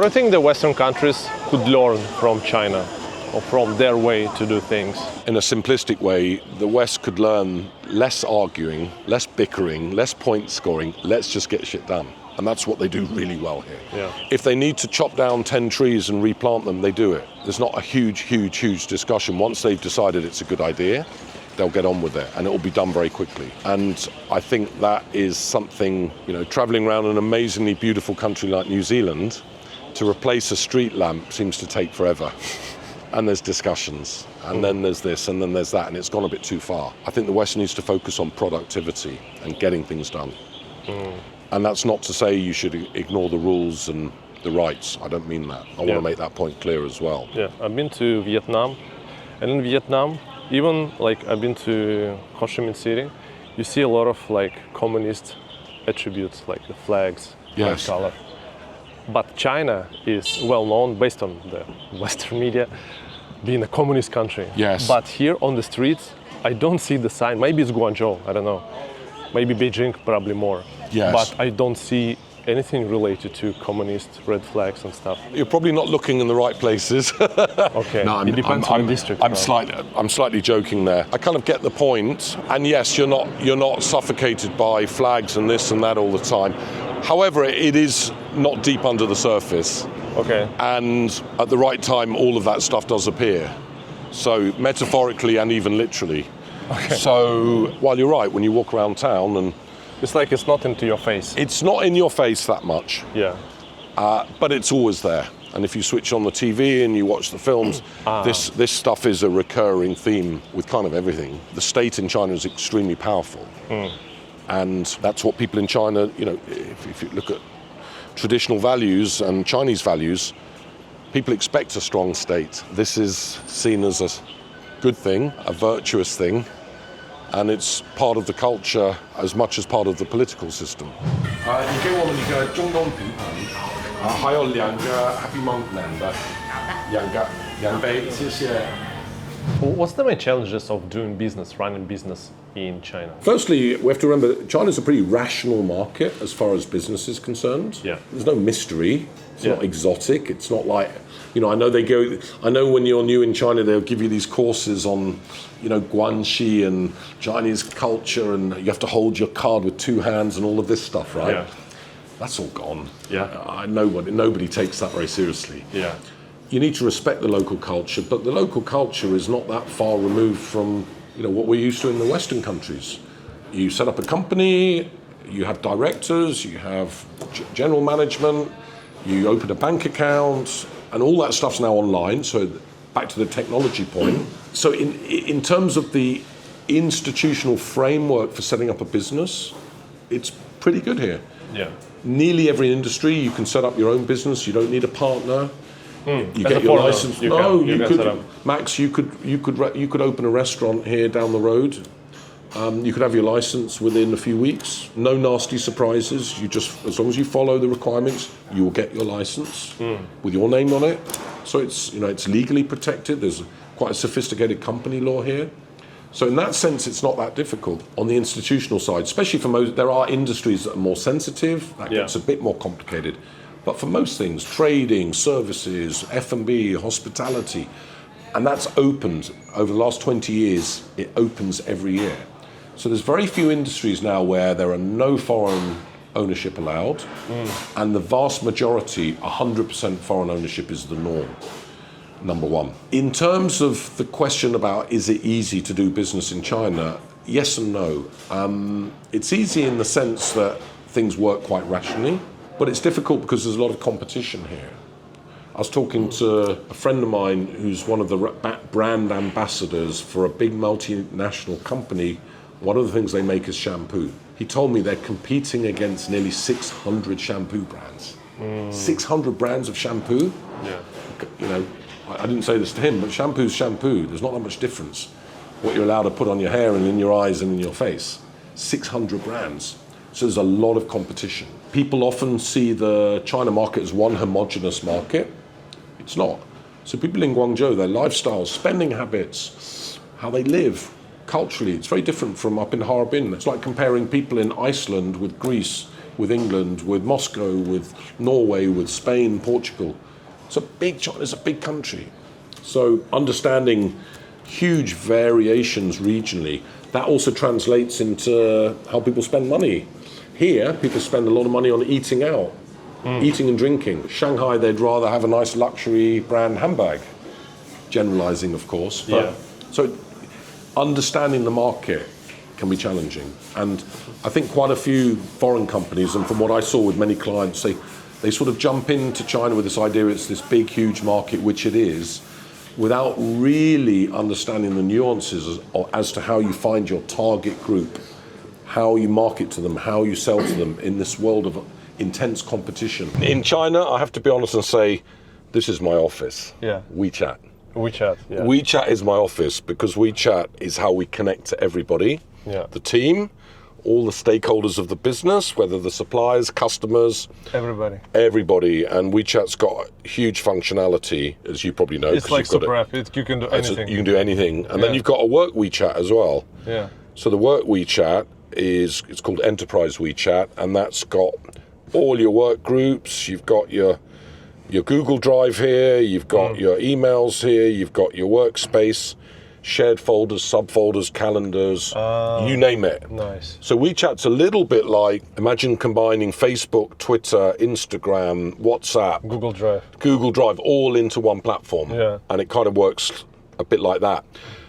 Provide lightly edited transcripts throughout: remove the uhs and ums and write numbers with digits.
I think the Western countries could learn from China or from their way to do things. In a simplistic way, the West could learn less arguing, less bickering, less point scoring. Let's just get shit done. And that's what they do really well here. Yeah. If they need to chop down 10 trees and replant them, they do it. There's not a huge discussion. Once they've decided it's a good idea, they'll get on with it, and it will be done very quickly. And I think that is something, traveling around an amazingly beautiful country like New Zealand, to replace a street lamp seems to take forever. And there's discussions, and then there's this, and then there's that, and it's gone a bit too far. I think the West needs to focus on productivity and getting things done. And that's not to say you should ignore the rules and the rights. I don't mean that. I want to make that point clear as well. Yeah, I've been to Vietnam, and in Vietnam, even I've been to Ho Chi Minh City, you see a lot of communist attributes, like the flags, Yes. color. But China is well known, based on the Western media, being a communist country. Yes. But here on the streets, I don't see the sign. Maybe it's Guangzhou, I don't know. Maybe Beijing, probably more. Yes. But I don't see anything related to communist red flags and stuff. You're probably not looking in the right places. Okay. No, it depends on the district. I'm slightly joking there. I kind of get the point. And yes, you're not suffocated by flags and this and that all the time. However, it is not deep under the surface. Okay. And at the right time, all of that stuff does appear. So metaphorically and even literally. Okay. So while you're right, when you walk around town and It's like it's not into your face. it's not in your face that much, Yeah. but it's always there. And if you switch on the TV and you watch the films, this stuff is a recurring theme with kind of everything. The state in China is extremely powerful. And that's what people in China, if you look at traditional values and Chinese values, people expect a strong state. This is seen as a good thing, a virtuous thing, and it's part of the culture as much as part of the political system. 你给我们一个中东评判，还有2个 Happy Month 两杯，谢谢。 What's the main challenges of doing business, running business in China? Firstly, we have to remember that China's a pretty rational market as far as business is concerned. Yeah. There's no mystery. It's Yeah. not exotic. It's not like, I know when you're new in China, they'll give you these courses on, Guanxi and Chinese culture, and you have to hold your card with 2 hands and all of this stuff, right? Yeah. That's all gone. Yeah. Nobody takes that very seriously. Yeah. You need to respect the local culture, but the local culture is not that far removed from what we're used to in the Western countries. You set up a company, you have directors, you have general management, you open a bank account, and all that stuff's now online. So back to the technology point. So in terms of the institutional framework for setting up a business, it's pretty good here. Yeah. Nearly every industry, you can set up your own business. You don't need a partner. You get your license. You could, Max. You could open a restaurant here down the road. You could have your license within a few weeks. No nasty surprises. As long as you follow the requirements, you will get your license with your name on it. So it's legally protected. There's quite a sophisticated company law here. So in that sense, it's not that difficult on the institutional side, especially for most. There are industries that are more sensitive. That gets a bit more complicated. But for most things, trading, services, F&B, hospitality, and that's opened over the last 20 years. It opens every year. So there's very few industries now where there are no foreign ownership allowed, and the vast majority, 100% foreign ownership is the norm. Number one. In terms of the question about is it easy to do business in China, yes and no. It's easy in the sense that things work quite rationally, but it's difficult because there's a lot of competition here. I was talking to a friend of mine who's one of the brand ambassadors for a big multinational company. One of the things they make is shampoo. He told me they're competing against nearly 600 shampoo brands. 600 brands of shampoo? Yeah. I didn't say this to him, but shampoo's shampoo. There's not that much difference. What you're allowed to put on your hair and in your eyes and in your face. 600 brands. So there's a lot of competition. People often see the China market as one homogenous market. It's not. So people in Guangzhou, their lifestyles, spending habits, how they live, culturally, it's very different from up in Harbin. It's like comparing people in Iceland with Greece. with England, with Moscow, with Norway, with Spain, Portugal. China's a big country. So understanding huge variations regionally, that also translates into how people spend money. Here, people spend a lot of money on eating out, eating and drinking. Shanghai, they'd rather have a nice luxury brand handbag. Generalizing, of course. But, so understanding the market can be challenging. And I think quite a few foreign companies, and from what I saw with many clients, they sort of jump into China with this idea it's this big, huge market, which it is, without really understanding the nuances as to how you find your target group, how you market to them, how you sell to them in this world of intense competition. In China, I have to be honest and say, this is my office. Yeah. WeChat. WeChat, yeah. WeChat is my office because WeChat is how we connect to everybody. Yeah. The team, all the stakeholders of the business, whether the suppliers, customers. Everybody. And WeChat's got huge functionality, as you probably know. It's like super app. You can do anything. You can do anything. And then you've got a work WeChat as well. Yeah. So the work WeChat it's called Enterprise WeChat, and that's got all your work groups. You've got your Google Drive here, you've got your emails here, you've got your workspace, shared folders, subfolders, calendars, you name it. Nice. So WeChat's a little bit like, imagine combining Facebook, Twitter, Instagram, WhatsApp, Google Drive all into one platform. Yeah. And it kind of works a bit like that.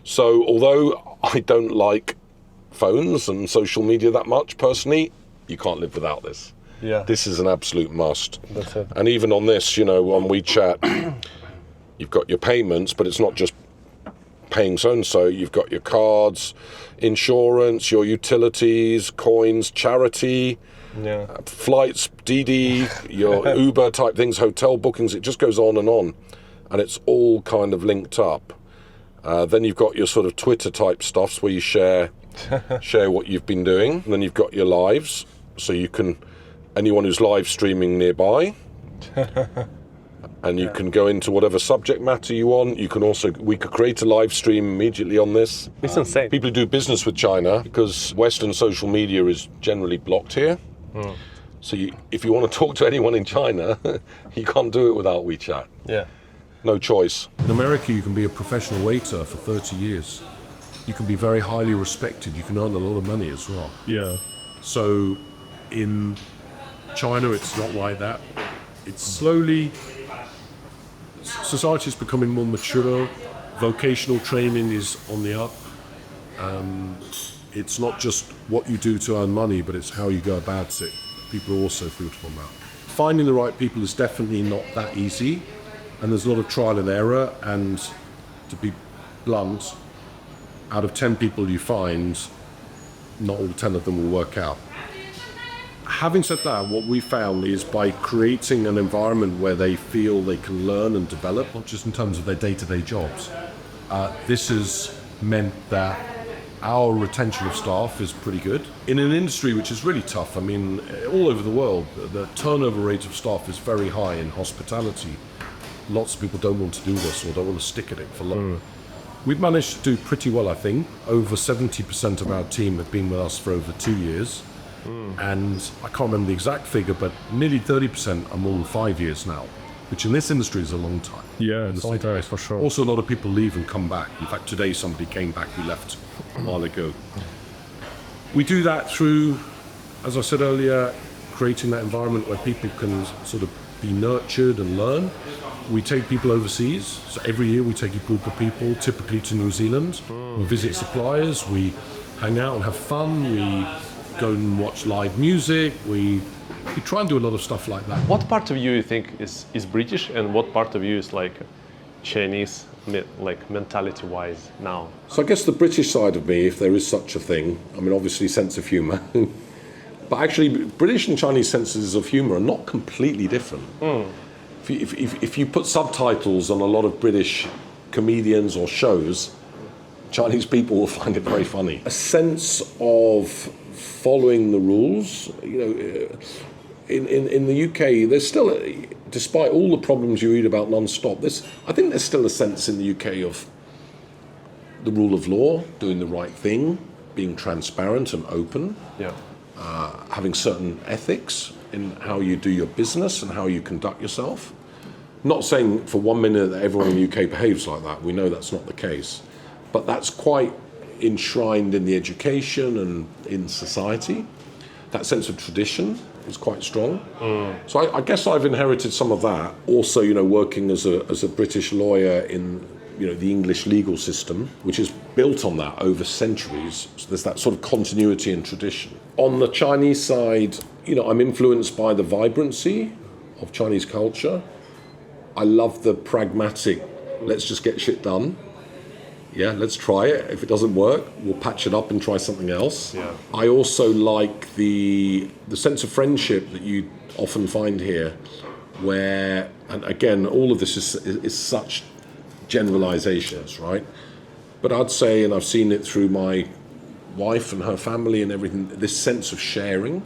So although I don't like phones and social media that much personally, you can't live without this. Yeah. This is an absolute must. That's it. And even on this, on WeChat, you've got your payments, but it's not just paying so-and-so. You've got your cards, insurance, your utilities, coins, charity, flights, Didi, your Uber type things, hotel bookings. It just goes on. And it's all kind of linked up. Then you've got your sort of Twitter type stuffs where you share what you've been doing. And then you've got your lives, so you can, anyone who's live streaming nearby, and you can go into whatever subject matter you want. You can also, we could create a live stream immediately on this. It's insane. People who do business with China, because Western social media is generally blocked here. So if you want to talk to anyone in China, you can't do it without WeChat. Yeah. No choice. In America, you can be a professional waiter for 30 years. You can be very highly respected. You can earn a lot of money as well. Yeah. So in China, it's not like that. It's slowly, society is becoming more mature. Vocational training is on the up. It's not just what you do to earn money, but it's how you go about it. People are also fruitful now. Finding the right people is definitely not that easy. And there's a lot of trial and error, and to be blunt, out of 10 people you find, not all 10 of them will work out. Having said that, what we found is by creating an environment where they feel they can learn and develop, not just in terms of their day-to-day jobs, this has meant that our retention of staff is pretty good. In an industry which is really tough, I mean, all over the world, the turnover rate of staff is very high in hospitality. Lots of people don't want to do this or don't want to stick at it for long. We've managed to do pretty well, I think. Over 70% of our team have been with us for over 2 years. And I can't remember the exact figure, but nearly 30% are more than 5 years now, which in this industry is a long time. Yeah, it's a long time, for sure. Also, a lot of people leave and come back. In fact, today somebody came back who left a while ago. We do that through, as I said earlier, creating that environment where people can sort of be nurtured and learn. We take people overseas, so every year we take a group of people, typically to New Zealand. We visit suppliers, we hang out and have fun, we go and watch live music, we try and do a lot of stuff like that. What part of you think is British, and what part of you is like Chinese, like mentality-wise now? So I guess the British side of me, if there is such a thing, I mean obviously sense of humour, but actually British and Chinese senses of humour are not completely different. If you put subtitles on a lot of British comedians or shows, Chinese people will find it very funny. A sense of following the rules, in the UK, there's still, despite all the problems you read about non-stop, I think there's still a sense in the UK of the rule of law, doing the right thing, being transparent and open. Yeah. having certain ethics in how you do your business and how you conduct yourself. Not saying for 1 minute that everyone in the UK behaves like that. We know that's not the case. But that's quite enshrined in the education and in society. That sense of tradition is quite strong. So I guess I've inherited some of that. Also, working as a British lawyer in the English legal system, which is built on that over centuries. So there's that sort of continuity and tradition. On the Chinese side, I'm influenced by the vibrancy of Chinese culture. I love the pragmatic, let's just get shit done. Yeah, let's try it. If it doesn't work, we'll patch it up and try something else. Yeah. I also like the sense of friendship that you often find here, where, and again, all of this is such generalizations, right? But I'd say, and I've seen it through my wife and her family and everything, this sense of sharing.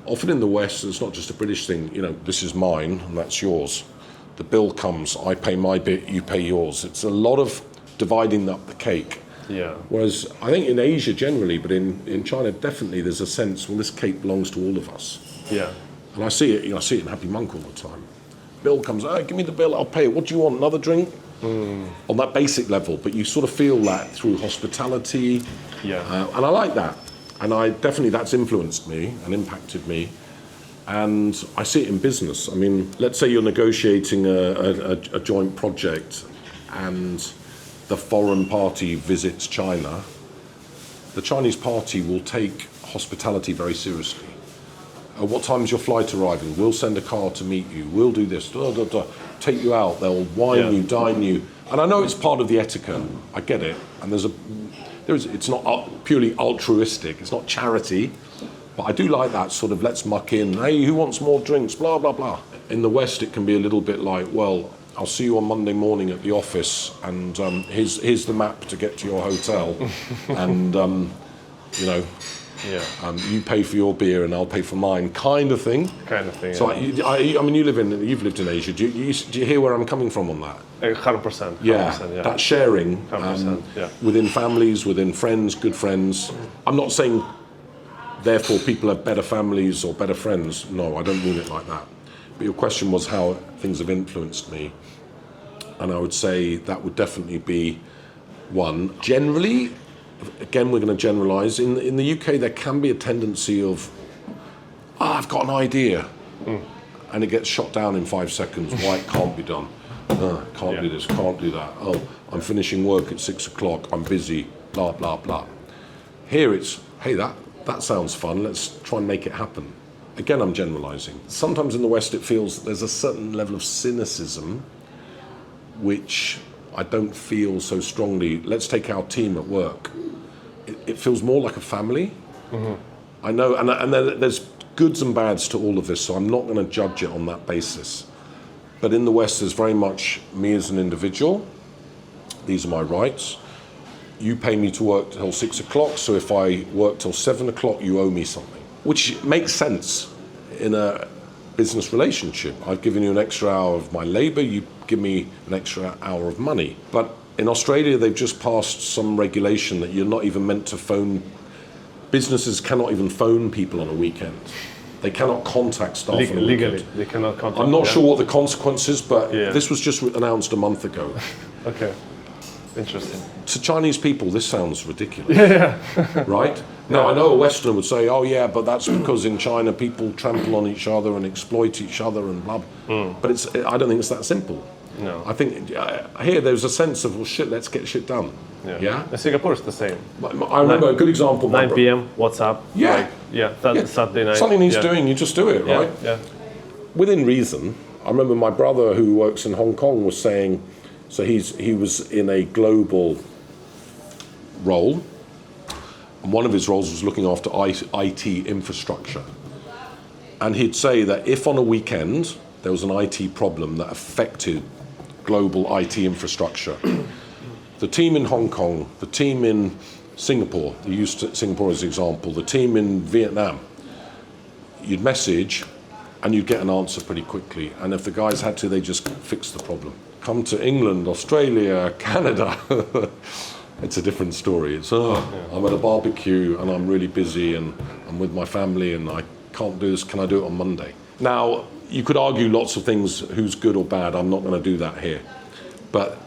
Often in the West, it's not just a British thing, this is mine and that's yours. The bill comes, I pay my bit, you pay yours. It's a lot of dividing up the cake. Yeah. Whereas I think in Asia generally, but in China definitely, there's a sense, well, this cake belongs to all of us. Yeah. And I see it, I see it in Happy Monk all the time. Bill comes, give me the bill, I'll pay it. What do you want, another drink? On that basic level, but you sort of feel that through hospitality. Yeah. And I like that. And that's influenced me and impacted me. And I see it in business. I mean, let's say you're negotiating a joint project and the foreign party visits China. The Chinese party will take hospitality very seriously. What time's your flight arriving? We'll send a car to meet you. We'll do this. Take you out. They'll wine you, dine you. And I know it's part of the etiquette. I get it. And it's not purely altruistic. It's not charity. But I do like that sort of let's muck in. Hey, who wants more drinks? Blah, blah, blah. In the West, it can be a little bit like, well, I'll see you on Monday morning at the office, and here's the map to get to your hotel. And, you pay for your beer and I'll pay for mine, kind of thing. So yeah. You've lived in Asia. Do you hear where I'm coming from on that? 100%. Yeah, that sharing 100%, within families, within friends, good friends. I'm not saying therefore people have better families or better friends. No, I don't mean it like that. But your question was how things have influenced me. And I would say that would definitely be one. Generally, again, we're going to generalise. In the UK, there can be a tendency of, I've got an idea. And it gets shot down in 5 seconds. Why it can't be done. Can't do this, can't do that. Oh, I'm finishing work at 6 o'clock. I'm busy, blah, blah, blah. Here it's, hey, that sounds fun. Let's try and make it happen. Again, I'm generalising. Sometimes in the West, it feels that there's a certain level of cynicism which I don't feel so strongly. Let's take our team at work. It feels more like a family. I know, and there's goods and bads to all of this, so I'm not going to judge it on that basis. But in the West, there's very much me as an individual. These are my rights. You pay me to work till 6 o'clock, so if I work till 7 o'clock, you owe me something. Which makes sense in a business relationship. I've given you an extra hour of my labour, you give me an extra hour of money. But in Australia, they've just passed some regulation that you're not even meant to phone. Businesses cannot even phone people on a weekend. They cannot contact staff on a weekend. Legally, they cannot contact. I'm not sure what the consequences, but this was just announced a month ago. Okay, interesting. To Chinese people, this sounds ridiculous. Right? Now, I know a Westerner would say, oh yeah, but that's because in China people trample on each other and exploit each other and blah. But I don't think it's that simple. No. I think here there's a sense of, well, shit, let's get shit done. Yeah? In Singapore, it's the same. I remember a good example. 9 p.m., what's up? Yeah. Saturday night. Something he's doing, you just do it, right? Yeah. Within reason. I remember my brother who works in Hong Kong was saying, so he was in a global role, and one of his roles was looking after IT infrastructure. And he'd say that if on a weekend there was an IT problem that affected global IT infrastructure, the team in Hong Kong, the team in Singapore, they used Singapore as an example, the team in Vietnam, you'd message and you'd get an answer pretty quickly. And if the guys had to, they just fix the problem. Come to England, Australia, Canada, it's a different story. It's I'm at a barbecue and I'm really busy and I'm with my family and I can't do this. Can I do it on Monday? Now, you could argue lots of things, who's good or bad. I'm not going to do that here. But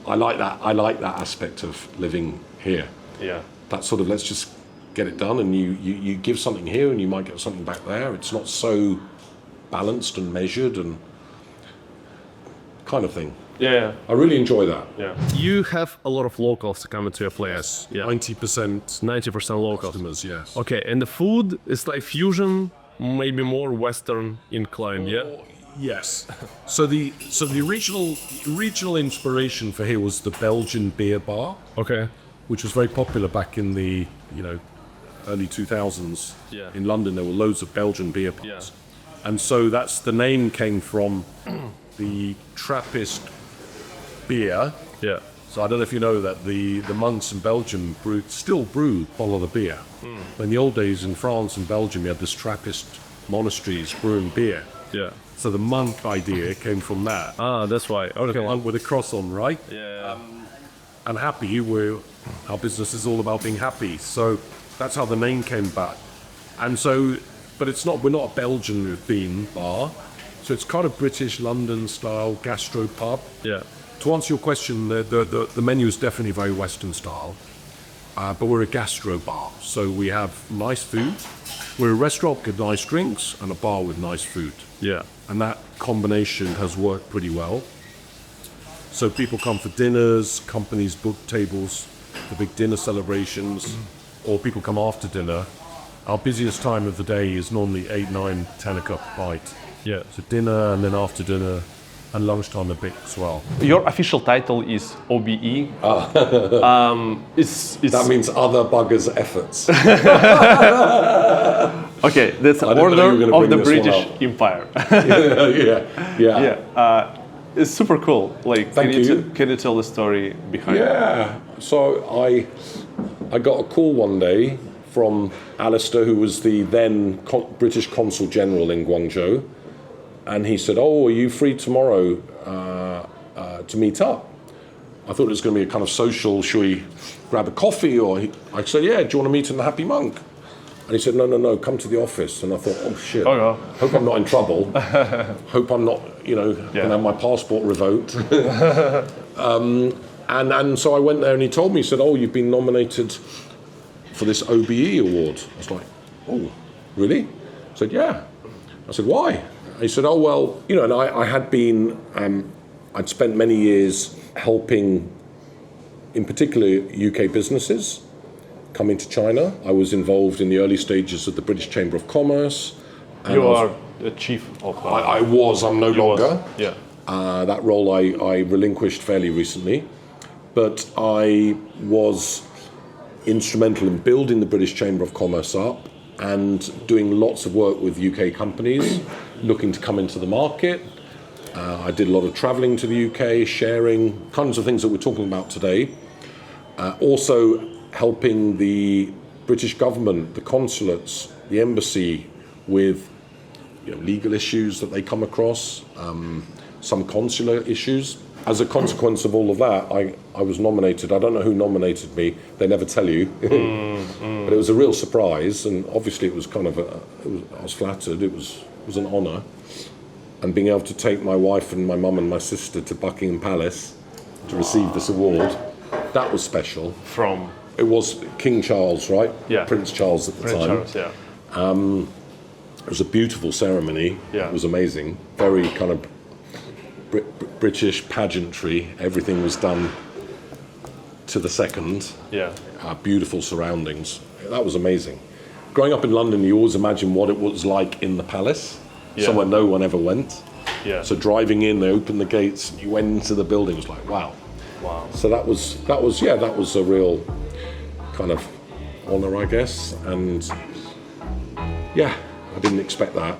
I like that. I like that aspect of living here. Yeah. That sort of, let's just get it done, and you give something here and you might get something back there. It's not so balanced and measured and kind of thing. Yeah. I really enjoy that. Yeah. You have a lot of locals coming to your place. Yes, 90% 90% locals. customers, yes. Okay, and the food is like fusion, maybe more Western inclined, yeah? Yes. So the regional inspiration for here was the Belgian beer bar, Okay. which was very popular back in the early 2000s. Yeah. In London, there were loads of Belgian beer bars, Yeah. and so the name came from the Trappist beer. Yeah. So I don't know if you know that the monks in Belgium still brew a lot of beer. In the old days in France and Belgium, you had this Trappist monasteries brewing beer. Yeah. So the monk idea came from that. Ah, that's why. Okay. Monk with a cross on, right? Yeah. And happy, our business is all about being happy. So that's how the name came back. And so, but we're not a Belgian themed bar. So it's kind of British London style gastro pub. Yeah. To answer your question, the menu is definitely very Western style, but we're a gastro bar, so we have nice food. We're a restaurant with nice drinks and a bar with nice food, Yeah. and that combination has worked pretty well. So people come for dinners, companies book tables for big dinner celebrations, or people come after dinner. Our busiest time of the day is normally 8, 9, 10 o'clock bite. Yeah. So dinner and then after dinner. And lunchtime a bit as well. Your official title is OBE. That means other buggers' efforts. Okay, that's I didn't know you were Order gonna of the bring this one British Empire. yeah. Yeah, it's super cool. Like, Thank you. Can you tell the story behind it? Yeah. So I got a call one day from Alistair, who was the then British Consul General in Guangzhou, and he said, "Oh, are you free tomorrow to meet up?" I thought it was going to be a kind of social. Should we grab a coffee? I said, "Yeah. Do you want to meet in the Happy Monk?" And he said, "No, come to the office." And I thought, "Oh shit! Oh, yeah. Hope I'm not in trouble. Hope I'm not, gonna have my passport revoked." And so I went there, and he told me, he said, "Oh, you've been nominated for this OBE award." I was like, "Oh, really?" I said, "Yeah." I said, "Why?" He said, "Oh, well, and I had been, I'd spent many years helping, in particular, UK businesses coming to China. I was involved in the early stages of the British Chamber of Commerce. You are the chief of... I was, I'm no longer. Yeah. That role I relinquished fairly recently. But I was instrumental in building the British Chamber of Commerce up and doing lots of work with UK companies looking to come into the market. I did a lot of travelling to the UK, sharing kinds of things that we're talking about today. Also helping the British government, the consulates, the embassy with legal issues that they come across, some consular issues. As a consequence of all of that, I was nominated. I don't know who nominated me. They never tell you. But it was a real surprise, and obviously it was kind of I was flattered. It was an honour. And being able to take my wife and my mum and my sister to Buckingham Palace to receive this award, that was special. From? It was King Charles, right? Yeah. Prince Charles at the time. Charles, yeah. It was a beautiful ceremony. Yeah. It was amazing. Very kind of British pageantry. Everything was done to the second. Yeah. Beautiful surroundings. That was amazing. Growing up in London, you always imagine what it was like in the palace, somewhere no one ever went. Yeah. So driving in, they opened the gates, and you went into the building. It was like, wow. Wow. So that was a real kind of honour, I guess. And yeah, I didn't expect that.